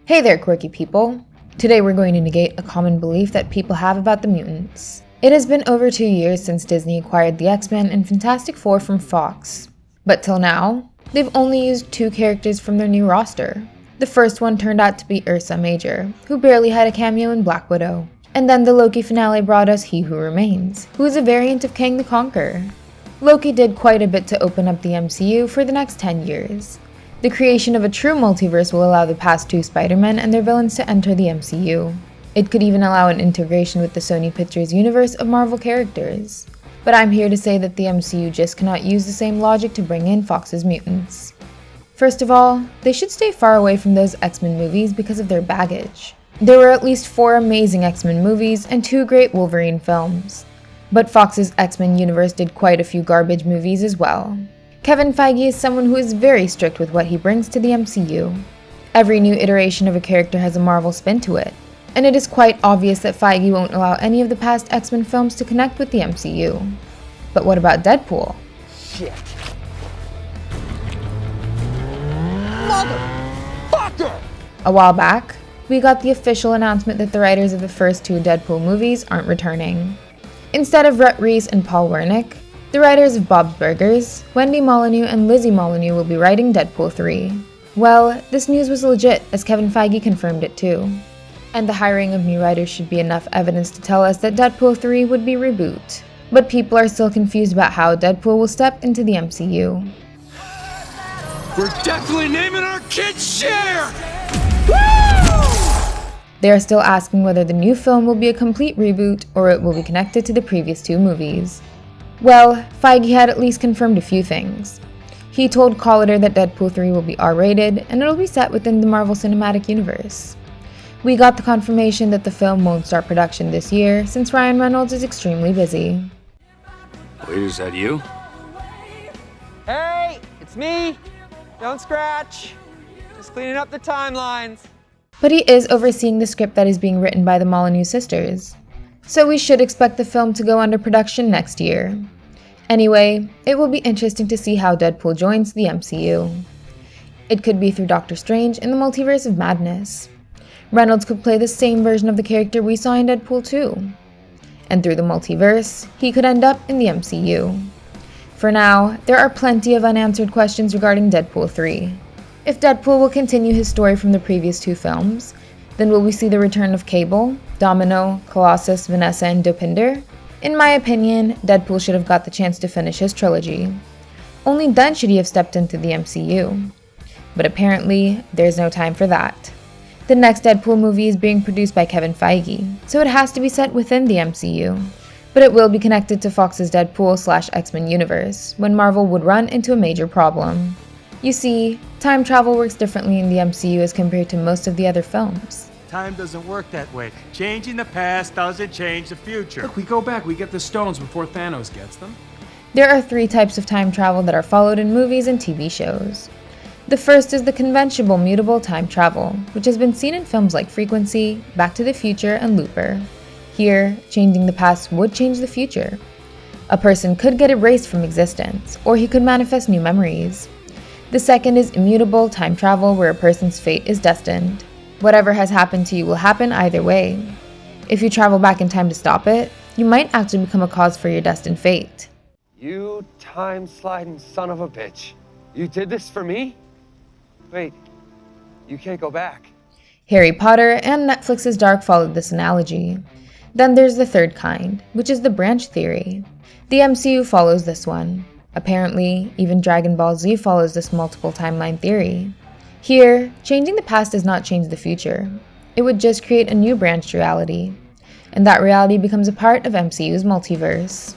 Hey there, quirky people! Today we're going to negate a common belief that people have about the mutants. It has been over 2 years since Disney acquired the X-Men and Fantastic Four from Fox. But till now, they've only used 2 characters from their new roster. The first one turned out to be Ursa Major, who barely had a cameo in Black Widow. And then the Loki finale brought us He Who Remains, who is a variant of Kang the Conqueror. Loki did quite a bit to open up the MCU for the next 10 years. The creation of a true multiverse will allow the past 2 Spider-Men and their villains to enter the MCU. It could even allow an integration with the Sony Pictures universe of Marvel characters. But I'm here to say that the MCU just cannot use the same logic to bring in Fox's mutants. First of all, they should stay far away from those X-Men movies because of their baggage. There were at least 4 amazing X-Men movies and 2 great Wolverine films. But Fox's X-Men universe did quite a few garbage movies as well. Kevin Feige is someone who is very strict with what he brings to the MCU. Every new iteration of a character has a Marvel spin to it, and it is quite obvious that Feige won't allow any of the past X-Men films to connect with the MCU. But what about Deadpool? Shit. Motherfucker! A while back, we got the official announcement that the writers of the first 2 Deadpool movies aren't returning. Instead of Rhett Reese and Paul Wernick, the writers of Bob's Burgers, Wendy Molyneux and Lizzie Molyneux will be writing Deadpool 3. Well, this news was legit as Kevin Feige confirmed it too. And the hiring of new writers should be enough evidence to tell us that Deadpool 3 would be reboot. But people are still confused about how Deadpool will step into the MCU. We're definitely naming our kid Cher! They are still asking whether the new film will be a complete reboot or it will be connected to the previous 2 movies. Well, Feige had at least confirmed a few things. He told Collider that Deadpool 3 will be R-rated and it'll be set within the Marvel Cinematic Universe. We got the confirmation that the film won't start production this year since Ryan Reynolds is extremely busy. Wait, is that you? Hey, it's me! Don't scratch! Just cleaning up the timelines. But he is overseeing the script that is being written by the Molyneux sisters. So we should expect the film to go under production next year. Anyway, it will be interesting to see how Deadpool joins the MCU. It could be through Doctor Strange in the Multiverse of Madness. Reynolds could play the same version of the character we saw in Deadpool 2. And through the multiverse, he could end up in the MCU. For now, there are plenty of unanswered questions regarding Deadpool 3. If Deadpool will continue his story from the previous 2 films, then will we see the return of Cable, Domino, Colossus, Vanessa, and Dopinder? In my opinion, Deadpool should have got the chance to finish his trilogy. Only then should he have stepped into the MCU. But apparently, there's no time for that. The next Deadpool movie is being produced by Kevin Feige, so it has to be set within the MCU. But it will be connected to Fox's Deadpool/X-Men universe, when Marvel would run into a major problem. You see, time travel works differently in the MCU as compared to most of the other films. Time doesn't work that way. Changing the past doesn't change the future. Look, we go back, we get the stones before Thanos gets them. There are 3 types of time travel that are followed in movies and TV shows. The first is the conventional mutable time travel, which has been seen in films like Frequency, Back to the Future, and Looper. Here, changing the past would change the future. A person could get erased from existence, or he could manifest new memories. The second is immutable time travel, where a person's fate is destined. Whatever has happened to you will happen either way. If you travel back in time to stop it, you might actually become a cause for your destined fate. You time-sliding son of a bitch. You did this for me? Wait, you can't go back. Harry Potter and Netflix's Dark followed this analogy. Then there's the third kind, which is the branch theory. The MCU follows this one. Apparently, even Dragon Ball Z follows this multiple timeline theory. Here, changing the past does not change the future. It would just create a new branched reality. And that reality becomes a part of MCU's multiverse.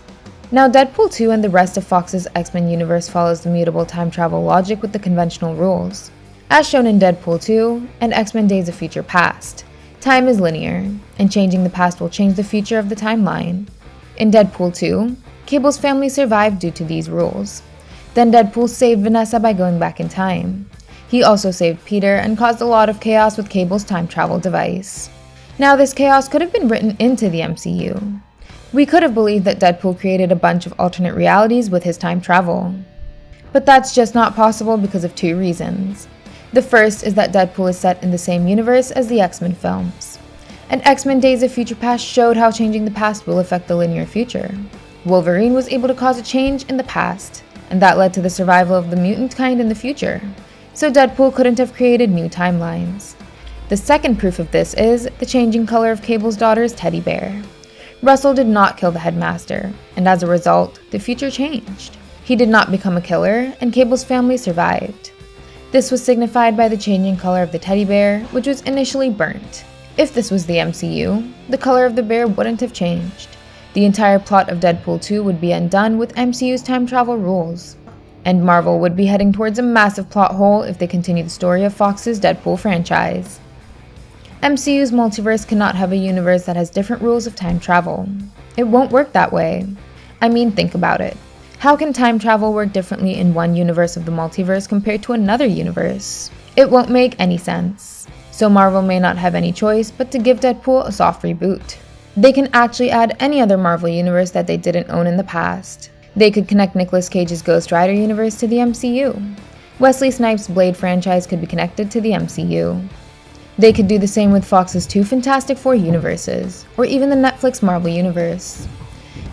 Now, Deadpool 2 and the rest of Fox's X-Men universe follows the mutable time travel logic with the conventional rules. As shown in Deadpool 2 and X-Men Days of Future Past, time is linear, and changing the past will change the future of the timeline. In Deadpool 2, Cable's family survived due to these rules. Then Deadpool saved Vanessa by going back in time. He also saved Peter and caused a lot of chaos with Cable's time travel device. Now, this chaos could have been written into the MCU. We could have believed that Deadpool created a bunch of alternate realities with his time travel. But that's just not possible because of 2 reasons. The first is that Deadpool is set in the same universe as the X-Men films. And X-Men Days of Future Past showed how changing the past will affect the linear future. Wolverine was able to cause a change in the past, and that led to the survival of the mutant kind in the future. So Deadpool couldn't have created new timelines. The second proof of this is the changing color of Cable's daughter's teddy bear. Russell did not kill the headmaster, and as a result, the future changed. He did not become a killer, and Cable's family survived. This was signified by the changing color of the teddy bear, which was initially burnt. If this was the MCU, the color of the bear wouldn't have changed. The entire plot of Deadpool 2 would be undone with MCU's time travel rules. And Marvel would be heading towards a massive plot hole if they continue the story of Fox's Deadpool franchise. MCU's multiverse cannot have a universe that has different rules of time travel. It won't work that way. I mean, think about it. How can time travel work differently in one universe of the multiverse compared to another universe? It won't make any sense. So Marvel may not have any choice but to give Deadpool a soft reboot. They can actually add any other Marvel universe that they didn't own in the past. They could connect Nicolas Cage's Ghost Rider universe to the MCU. Wesley Snipes' Blade franchise could be connected to the MCU. They could do the same with Fox's 2 Fantastic Four universes, or even the Netflix Marvel universe.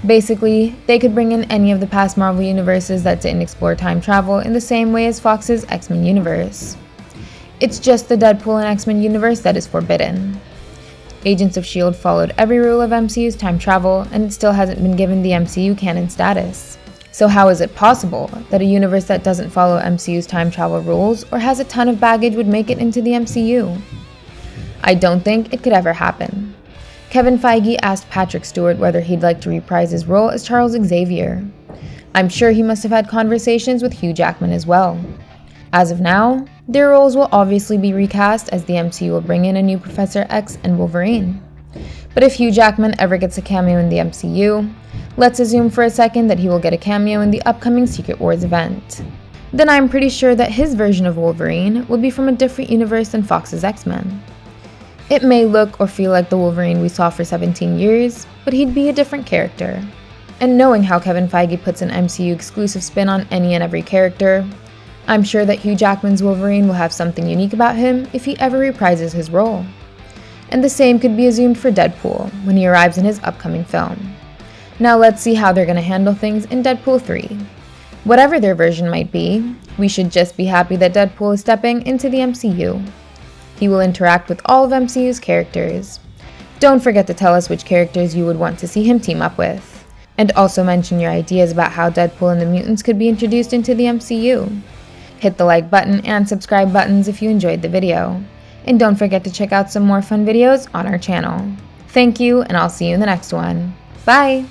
Basically, they could bring in any of the past Marvel universes that didn't explore time travel in the same way as Fox's X-Men universe. It's just the Deadpool and X-Men universe that is forbidden. Agents of S.H.I.E.L.D. followed every rule of MCU's time travel, and it still hasn't been given the MCU canon status. So how is it possible that a universe that doesn't follow MCU's time travel rules or has a ton of baggage would make it into the MCU? I don't think it could ever happen. Kevin Feige asked Patrick Stewart whether he'd like to reprise his role as Charles Xavier. I'm sure he must have had conversations with Hugh Jackman as well. As of now, their roles will obviously be recast as the MCU will bring in a new Professor X and Wolverine. But if Hugh Jackman ever gets a cameo in the MCU, let's assume for a second that he will get a cameo in the upcoming Secret Wars event. Then I'm pretty sure that his version of Wolverine will be from a different universe than Fox's X-Men. It may look or feel like the Wolverine we saw for 17 years, but he'd be a different character. And knowing how Kevin Feige puts an MCU exclusive spin on any and every character, I'm sure that Hugh Jackman's Wolverine will have something unique about him if he ever reprises his role. And the same could be assumed for Deadpool when he arrives in his upcoming film. Now let's see how they're going to handle things in Deadpool 3. Whatever their version might be, we should just be happy that Deadpool is stepping into the MCU. He will interact with all of MCU's characters. Don't forget to tell us which characters you would want to see him team up with. And also mention your ideas about how Deadpool and the mutants could be introduced into the MCU. Hit the like button and subscribe buttons if you enjoyed the video. And don't forget to check out some more fun videos on our channel. Thank you, and I'll see you in the next one. Bye!